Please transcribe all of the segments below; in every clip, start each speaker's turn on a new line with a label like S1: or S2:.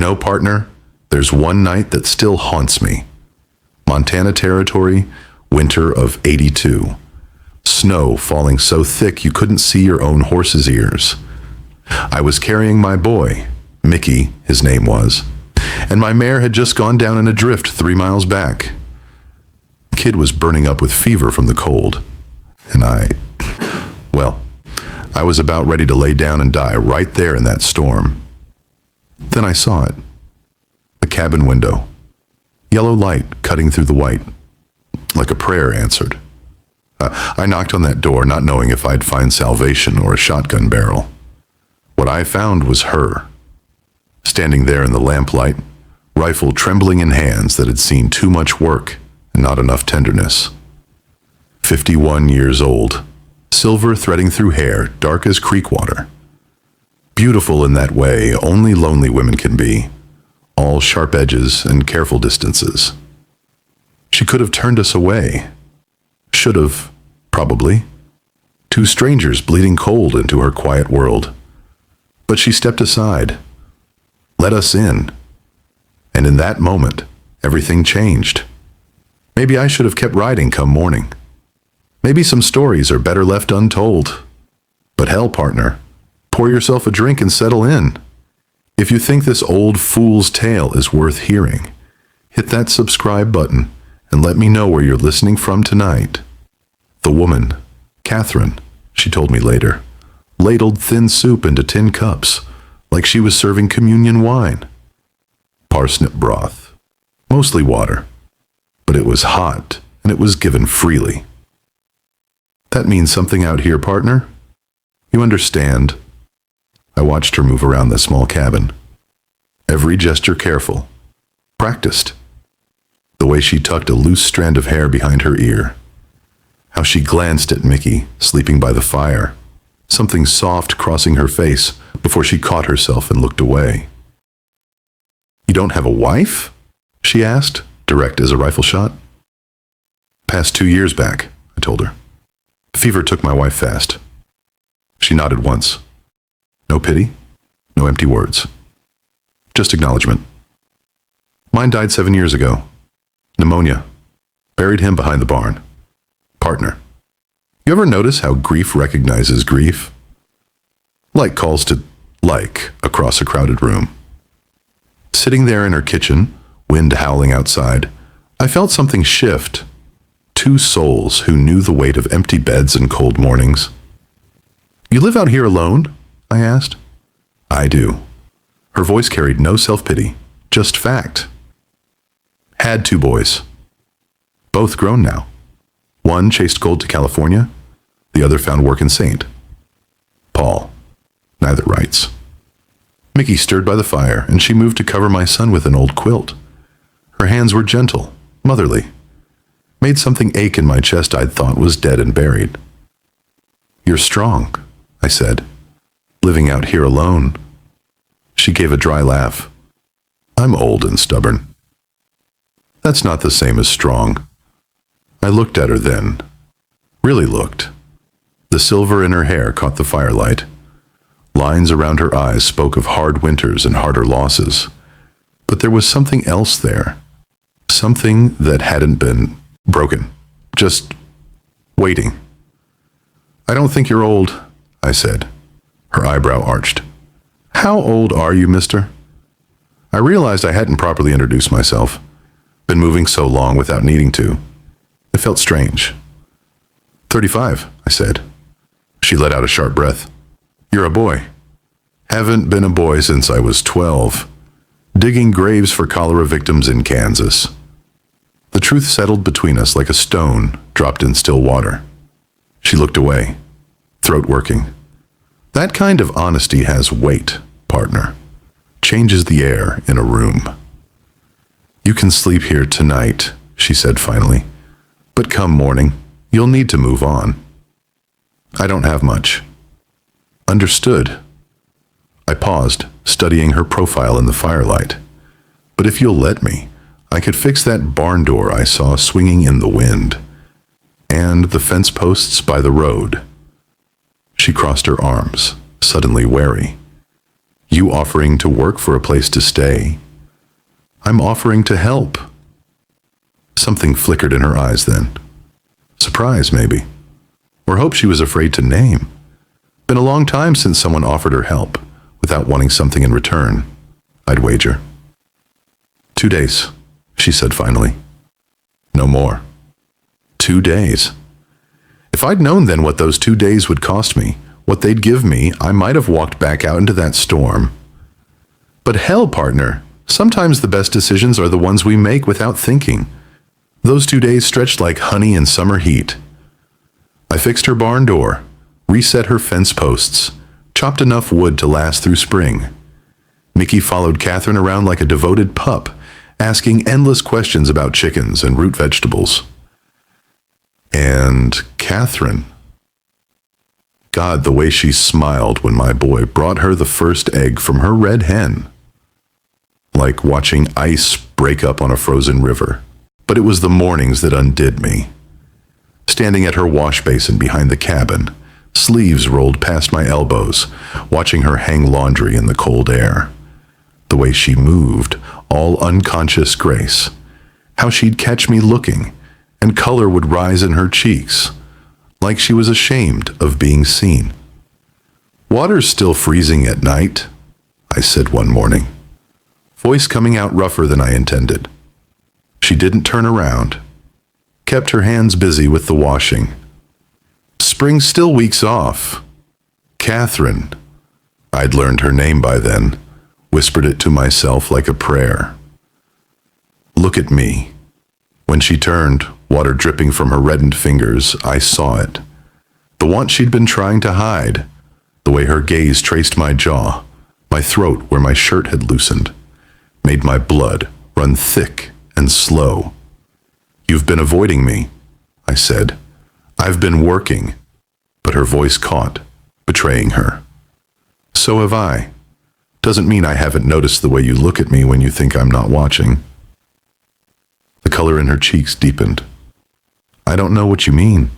S1: Partner, there's one night that still haunts me. Montana Territory, winter of '82. Snow falling so thick you couldn't see your own horse's ears. I was carrying my boy, Mickey, his name was, and my mare had just gone down in a drift 3 miles back. Kid was burning up with fever from the cold, and I was about ready to lay down and die right there in that storm. Then I saw it. The cabin window. Yellow light cutting through the white, like a prayer answered. I knocked on that door, not knowing if I'd find salvation or a shotgun barrel. What I found was her, standing there in the lamplight, rifle trembling in hands that had seen too much work and not enough tenderness. 51 years old, silver threading through hair, dark as creek water. Beautiful in that way only lonely women can be, all sharp edges and careful distances. She could have turned us away. Should have, probably. Two strangers bleeding cold into her quiet world. But she stepped aside, let us in. And in that moment, everything changed. Maybe I should have kept riding come morning. Maybe some stories are better left untold. But hell, partner, pour yourself a drink and settle in. If you think this old fool's tale is worth hearing, hit that subscribe button and let me know where you're listening from tonight. The woman, Catherine, she told me later, ladled thin soup into tin cups, like she was serving communion wine. Parsnip broth, mostly water, but it was hot and it was given freely. That means something out here, partner. You understand. I watched her move around the small cabin. Every gesture careful, practiced. The way she tucked a loose strand of hair behind her ear. How she glanced at Mickey, sleeping by the fire, something soft crossing her face before she caught herself and looked away. You don't have a wife? She asked, direct as a rifle shot. Past 2 years back, I told her. Fever took my wife fast. She nodded once. No pity, no empty words. Just acknowledgement. Mine died 7 years ago. Pneumonia. Buried him behind the barn. Partner. You ever notice how grief recognizes grief? Like calls to like across a crowded room. Sitting there in her kitchen, wind howling outside, I felt something shift. Two souls who knew the weight of empty beds and cold mornings. You live out here alone? I asked. I do. Her voice carried no self-pity, just fact. Had 2 boys. Both grown now. One chased gold to California, the other found work in St. Paul. Neither writes. Mickey stirred by the fire, and she moved to cover my son with an old quilt. Her hands were gentle, motherly. Made something ache in my chest I'd thought was dead and buried. You're strong, I said. Living out here alone. She gave a dry laugh. I'm old and stubborn. That's not the same as strong. I looked at her then. Really looked. The silver in her hair caught the firelight. Lines around her eyes spoke of hard winters and harder losses. But there was something else there. Something that hadn't been broken. Just waiting. I don't think you're old, I said. Her eyebrow arched. How old are you, mister? I realized I hadn't properly introduced myself. Been moving so long without needing to. It felt strange. 35, I said. She let out a sharp breath. You're a boy. Haven't been a boy since I was 12. Digging graves for cholera victims in Kansas. The truth settled between us like a stone dropped in still water. She looked away, throat working. That kind of honesty has weight, partner. Changes the air in a room. You can sleep here tonight, she said finally. But come morning, you'll need to move on. I don't have much. Understood. I paused, studying her profile in the firelight. But if you'll let me, I could fix that barn door I saw swinging in the wind. And the fence posts by the road. She crossed her arms, suddenly wary. You offering to work for a place to stay. I'm offering to help. Something flickered in her eyes then. Surprise, maybe. Or hope she was afraid to name. Been a long time since someone offered her help without wanting something in return, I'd wager. 2 days, she said finally. No more. 2 days. If I'd known then what those 2 days would cost me, what they'd give me, I might have walked back out into that storm. But hell, partner, sometimes the best decisions are the ones we make without thinking. Those 2 days stretched like honey in summer heat. I fixed her barn door, reset her fence posts, chopped enough wood to last through spring. Mickey followed Catherine around like a devoted pup, asking endless questions about chickens and root vegetables. And Catherine. God, the way she smiled when my boy brought her the first egg from her red hen. Like watching ice break up on a frozen river. But it was the mornings that undid me. Standing at her wash basin behind the cabin, sleeves rolled past my elbows, watching her hang laundry in the cold air. The way she moved, all unconscious grace. How she'd catch me looking, and color would rise in her cheeks, like she was ashamed of being seen. Water's still freezing at night, I said one morning, voice coming out rougher than I intended. She didn't turn around, kept her hands busy with the washing. Spring's still weeks off. Catherine. I'd learned her name by then, whispered it to myself like a prayer. Look at me. When she turned, water dripping from her reddened fingers, I saw it. The want she'd been trying to hide, the way her gaze traced my jaw, my throat where my shirt had loosened, made my blood run thick and slow. You've been avoiding me, I said. I've been working. But her voice caught, betraying her. So have I. Doesn't mean I haven't noticed the way you look at me when you think I'm not watching. The color in her cheeks deepened. I don't know what you mean.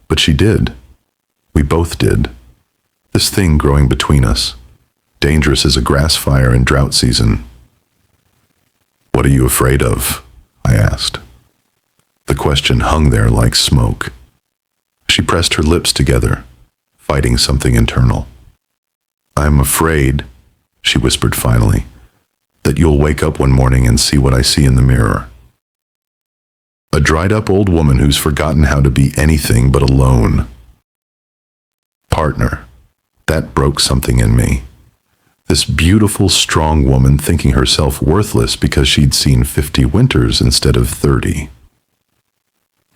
S1: But she did. We both did. This thing growing between us. Dangerous as a grass fire in drought season. What are you afraid of? I asked. The question hung there like smoke. She pressed her lips together, fighting something internal. I'm afraid, she whispered finally, that you'll wake up one morning and see what I see in the mirror. A dried-up old woman who's forgotten how to be anything but alone. Partner, that broke something in me. This beautiful, strong woman thinking herself worthless because she'd seen 50 winters instead of 30.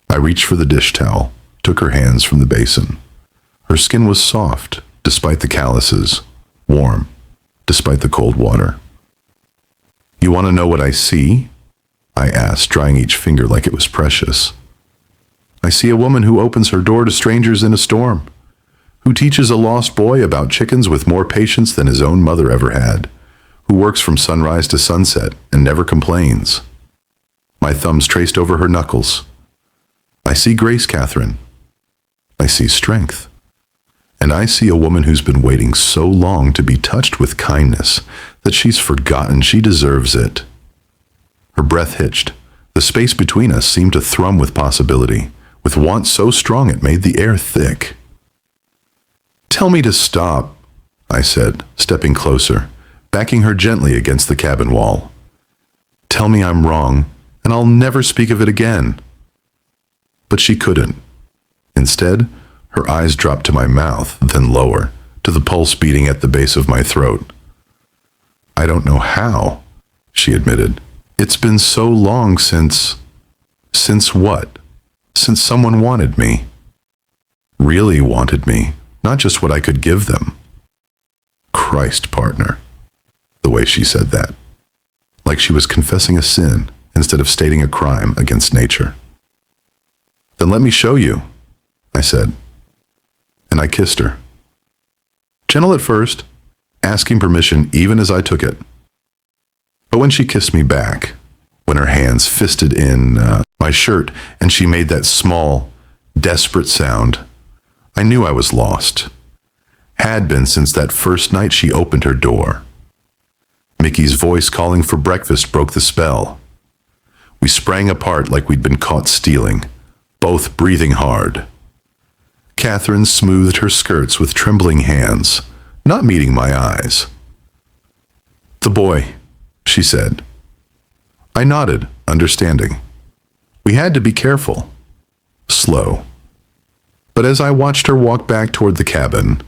S1: I reached for the dish towel, took her hands from the basin. Her skin was soft, despite the calluses, warm, despite the cold water. You want to know what I see? I asked, drying each finger like it was precious. I see a woman who opens her door to strangers in a storm, who teaches a lost boy about chickens with more patience than his own mother ever had, who works from sunrise to sunset and never complains. My thumbs traced over her knuckles. I see grace, Catherine. I see strength. And I see a woman who's been waiting so long to be touched with kindness that she's forgotten she deserves it. Her breath hitched. The space between us seemed to thrum with possibility, with want so strong it made the air thick. Tell me to stop, I said, stepping closer, backing her gently against the cabin wall. Tell me I'm wrong, and I'll never speak of it again. But she couldn't. Instead, her eyes dropped to my mouth, then lower, to the pulse beating at the base of my throat. I don't know how, she admitted. It's been so long since... Since what? Since someone wanted me. Really wanted me, not just what I could give them. Christ, partner. The way she said that. Like she was confessing a sin instead of stating a crime against nature. Then let me show you, I said. And I kissed her. Gentle at first, asking permission even as I took it. But when she kissed me back, when her hands fisted in my shirt and she made that small, desperate sound, I knew I was lost. Had been since that first night she opened her door. Mickey's voice calling for breakfast broke the spell. We sprang apart like we'd been caught stealing, both breathing hard. Catherine smoothed her skirts with trembling hands, not meeting my eyes. "The boy," she said. I nodded, understanding. We had to be careful. Slow. But as I watched her walk back toward the cabin,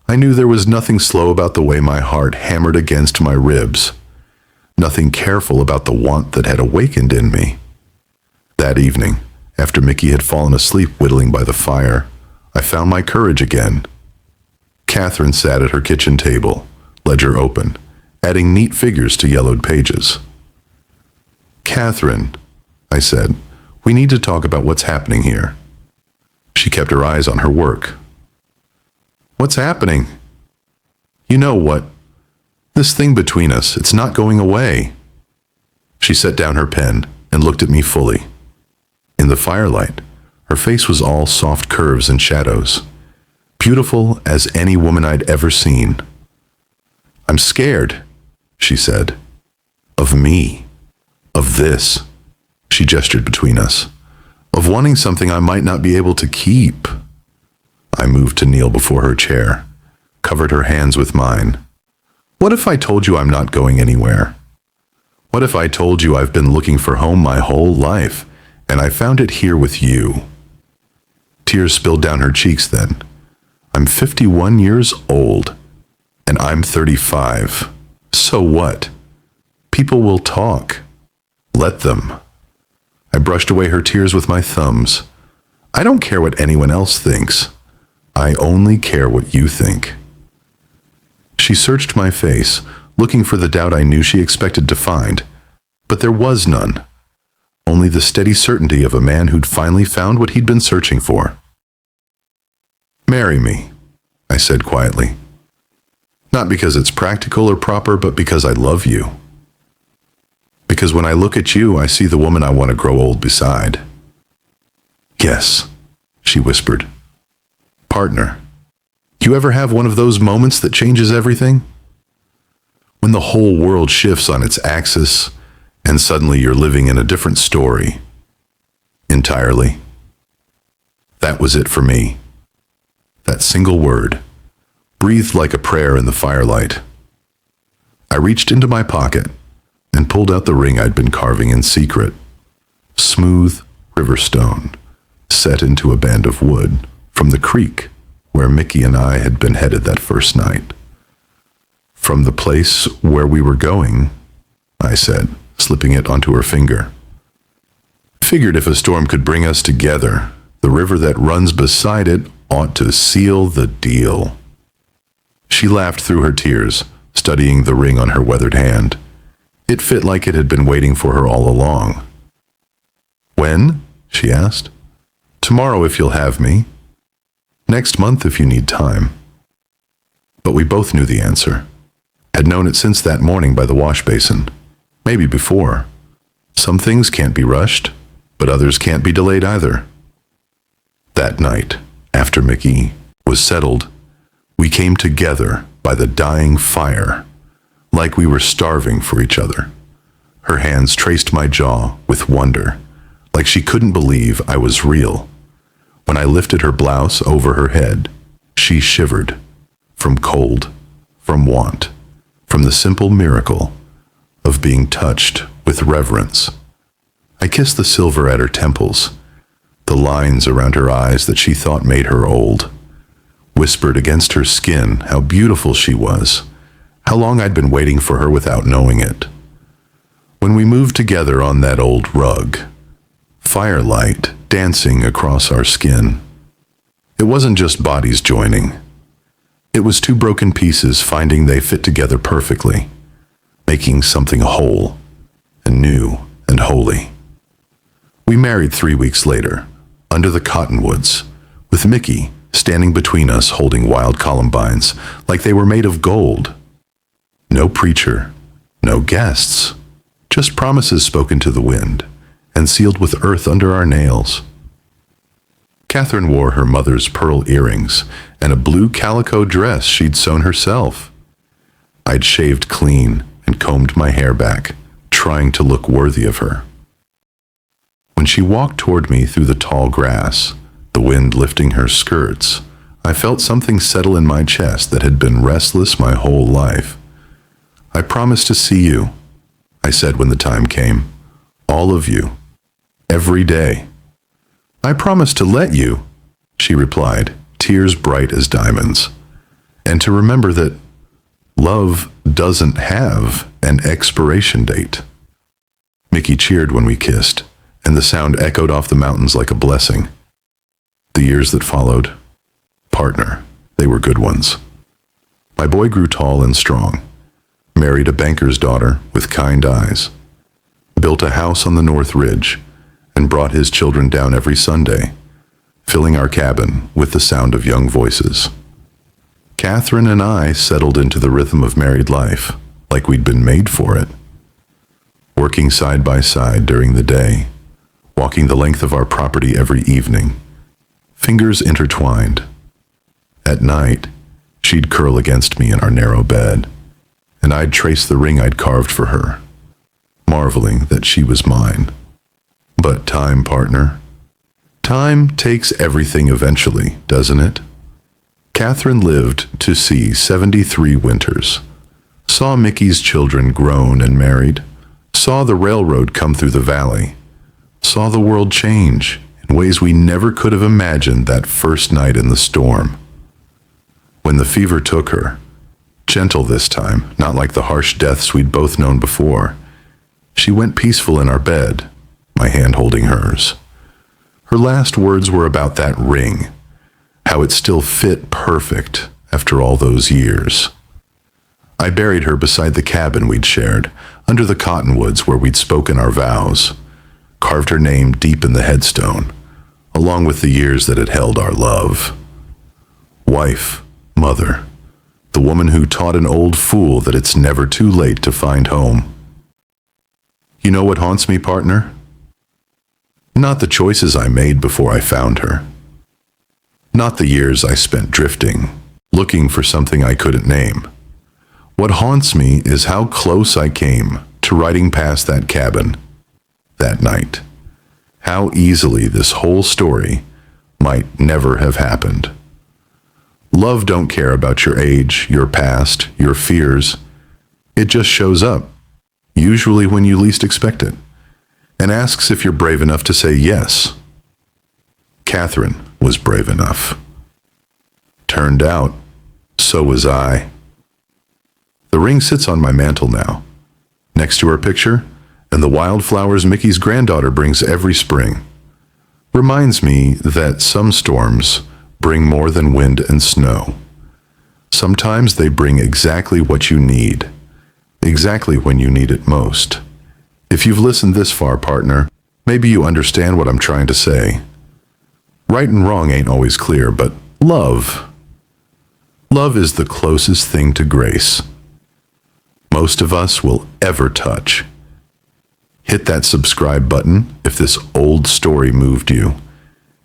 S1: I knew there was nothing slow about the way my heart hammered against my ribs, nothing careful about the want that had awakened in me. That evening, after Mickey had fallen asleep whittling by the fire, I found my courage again. Catherine sat at her kitchen table, ledger open, adding neat figures to yellowed pages. "Catherine," I said, "we need to talk about what's happening here." She kept her eyes on her work. "What's happening?" "You know what? This thing between us, it's not going away." She set down her pen and looked at me fully. In the firelight, her face was all soft curves and shadows, beautiful as any woman I'd ever seen. "I'm scared," she said. "Of me. Of this." She gestured between us. "Of wanting something I might not be able to keep." I moved to kneel before her chair, covered her hands with mine. "What if I told you I'm not going anywhere? What if I told you I've been looking for home my whole life, and I found it here with you?" Tears spilled down her cheeks then. "I'm 51 years old, and I'm 35. So what? People will talk. Let them." I brushed away her tears with my thumbs. "I don't care what anyone else thinks. I only care what you think." She searched my face, looking for the doubt I knew she expected to find, but there was none. Only the steady certainty of a man who'd finally found what he'd been searching for. "Marry me," I said quietly. "Not because it's practical or proper, but because I love you. Because when I look at you, I see the woman I want to grow old beside." "Yes," she whispered. "Partner, you ever have one of those moments that changes everything? When the whole world shifts on its axis, and suddenly you're living in a different story. Entirely. That was it for me. That single word, breathed like a prayer in the firelight. I reached into my pocket and pulled out the ring I'd been carving in secret. Smooth river stone, set into a band of wood from the creek where Mickey and I had been headed that first night. "From the place where we were going," I said, slipping it onto her finger. "Figured if a storm could bring us together, the river that runs beside it ought to seal the deal." She laughed through her tears, studying the ring on her weathered hand. It fit like it had been waiting for her all along. "When?" she asked. "Tomorrow if you'll have me. Next month if you need time." But we both knew the answer. Had known it since that morning by the wash basin. Maybe before. Some things can't be rushed, but others can't be delayed either. That night, after Mickey was settled, we came together by the dying fire, like we were starving for each other. Her hands traced my jaw with wonder, like she couldn't believe I was real. When I lifted her blouse over her head, she shivered, from cold, from want, from the simple miracle of being touched with reverence. I kissed the silver at her temples, the lines around her eyes that she thought made her old, whispered against her skin how beautiful she was, how long I'd been waiting for her without knowing it. When we moved together on that old rug, firelight dancing across our skin, it wasn't just bodies joining. It was two broken pieces finding they fit together perfectly, making something whole and new and holy. We married 3 weeks later, under the cottonwoods, with Mickey standing between us holding wild columbines like they were made of gold. No preacher, no guests, just promises spoken to the wind and sealed with earth under our nails. Catherine wore her mother's pearl earrings and a blue calico dress she'd sewn herself. I'd shaved clean and combed my hair back, trying to look worthy of her. When she walked toward me through the tall grass, the wind lifting her skirts, I felt something settle in my chest that had been restless my whole life. "I promise to see you," I said when the time came. "All of you. Every day." "I promise to let you," she replied, tears bright as diamonds. "And to remember that love doesn't have an expiration date." Mickey cheered when we kissed, and the sound echoed off the mountains like a blessing. The years that followed, partner, they were good ones. My boy grew tall and strong, married a banker's daughter with kind eyes, built a house on the North Ridge, and brought his children down every Sunday, filling our cabin with the sound of young voices. Catherine and I settled into the rhythm of married life, like we'd been made for it. Working side by side during the day, walking the length of our property every evening, fingers intertwined. At night, she'd curl against me in our narrow bed, and I'd trace the ring I'd carved for her, marveling that she was mine. But time, partner. Time takes everything eventually, doesn't it? Catherine lived to see 73 winters, saw Mickey's children grown and married, saw the railroad come through the valley, saw the world change in ways we never could have imagined that first night in the storm. When the fever took her, gentle this time, not like the harsh deaths we'd both known before, she went peaceful in our bed, my hand holding hers. Her last words were about that ring, how it still fit perfect after all those years. I buried her beside the cabin we'd shared, under the cottonwoods where we'd spoken our vows, carved her name deep in the headstone, along with the years that had held our love. Wife, mother, the woman who taught an old fool that it's never too late to find home. You know what haunts me, partner? Not the choices I made before I found her. Not the years I spent drifting, looking for something I couldn't name. What haunts me is how close I came to riding past that cabin that night. How easily this whole story might never have happened. Love don't care about your age, your past, your fears. It just shows up, usually when you least expect it, and asks if you're brave enough to say yes. Catherine was brave enough. Turned out, so was I. The ring sits on my mantle now, next to her picture, and the wildflowers Mickey's granddaughter brings every spring. Reminds me that some storms bring more than wind and snow. Sometimes they bring exactly what you need, exactly when you need it most. If you've listened this far, partner, maybe you understand what I'm trying to say. Right and wrong ain't always clear, but love is the closest thing to grace most of us will ever touch. Hit that subscribe button if this old story moved you.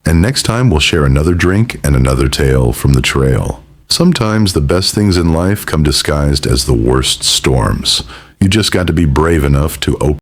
S1: And next time we'll share another drink and another tale from the trail. Sometimes the best things in life come disguised as the worst storms. You just got to be brave enough to open